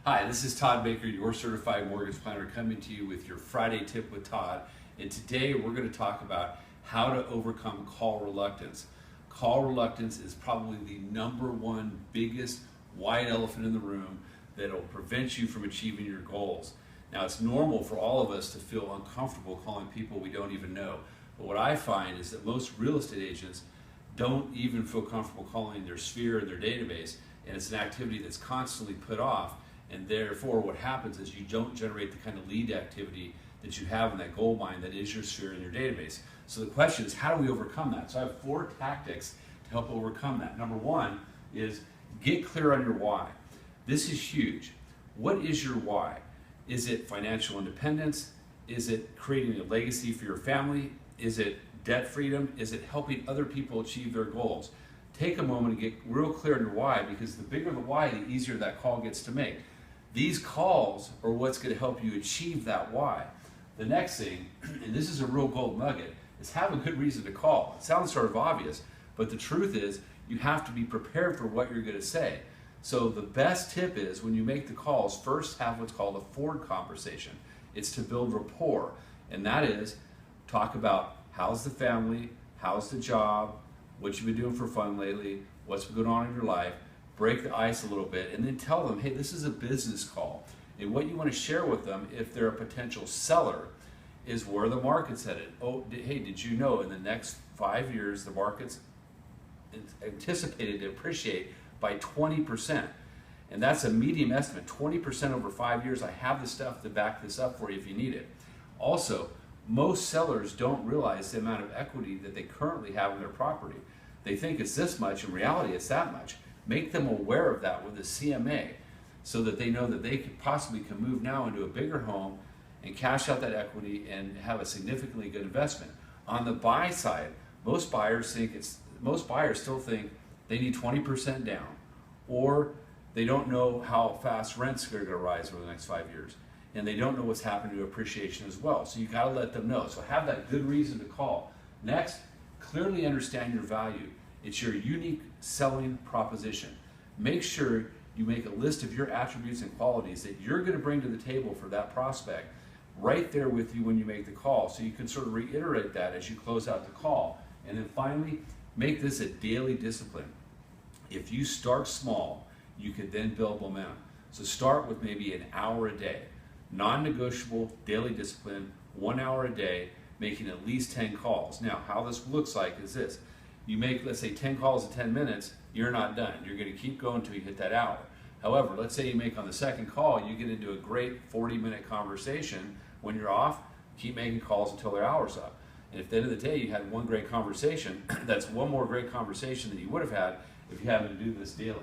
Hi, this is Todd Baker, your certified mortgage planner, coming to you with your Friday tip with Todd. And today we're going to talk about how to overcome call reluctance. Call reluctance is probably the #1 biggest white elephant in the room that will prevent you from achieving your goals. Now, it's normal for all of us to feel uncomfortable calling people we don't even know. But what I find is that most real estate agents don't even feel comfortable calling their sphere and their database, and it's an activity that's constantly put off. And therefore, what happens is you don't generate the kind of lead activity that you have in that gold mine that is your sphere and your database. So the question is, how do we overcome that? So I have 4 tactics to help overcome that. Number 1 is get clear on your why. This is huge. What is your why? Is it financial independence? Is it creating a legacy for your family? Is it debt freedom? Is it helping other people achieve their goals? Take a moment and get real clear on your why, because the bigger the why, the easier that call gets to make. These calls are what's going to help you achieve that why. The next thing, and this is a real gold nugget, is have a good reason to call. It sounds sort of obvious, but the truth is you have to be prepared for what you're going to say. So the best tip is, when you make the calls, first have what's called a forward conversation. It's to build rapport, and that is talk about how's the family, how's the job, what you've been doing for fun lately, what's been going on in your life. Break the ice a little bit, and then tell them, hey, this is a business call. And what you want to share with them, if they're a potential seller, is where the market's headed. Oh, hey, did you know in the next 5 years the market's anticipated to appreciate by 20%? And that's a medium estimate, 20% over 5 years. I have the stuff to back this up for you if you need it. Also, most sellers don't realize the amount of equity that they currently have in their property. They think it's this much. In reality, it's that much. Make them aware of that with a CMA, so that they know that they can move now into a bigger home and cash out that equity and have a significantly good investment. On the buy side, most buyers still think they need 20% down, or they don't know how fast rents are going to rise over the next 5 years, and they don't know what's happening to appreciation as well. So you got to let them know. So have that good reason to call. Next, clearly understand your value. It's your unique selling proposition. Make sure you make a list of your attributes and qualities that you're going to bring to the table for that prospect right there with you when you make the call, so you can sort of reiterate that as you close out the call. And then finally, make this a daily discipline. If you start small, you could then build momentum. So start with maybe an hour a day. Non-negotiable daily discipline, 1 hour a day, making at least 10 calls. Now, how this looks like is this. You make, let's say, 10 calls in 10 minutes, you're not done. You're going to keep going until you hit that hour. However, let's say you make on the second call, you get into a great 40-minute conversation. When you're off, keep making calls until their hour's up. And if at the end of the day you had one great conversation, that's one more great conversation than you would have had if you happened to do this daily.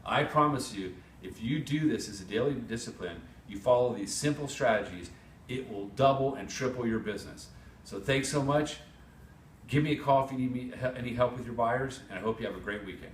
I promise you, if you do this as a daily discipline, you follow these simple strategies, it will double and triple your business. So thanks so much. Give me a call if you need any help with your buyers, and I hope you have a great weekend.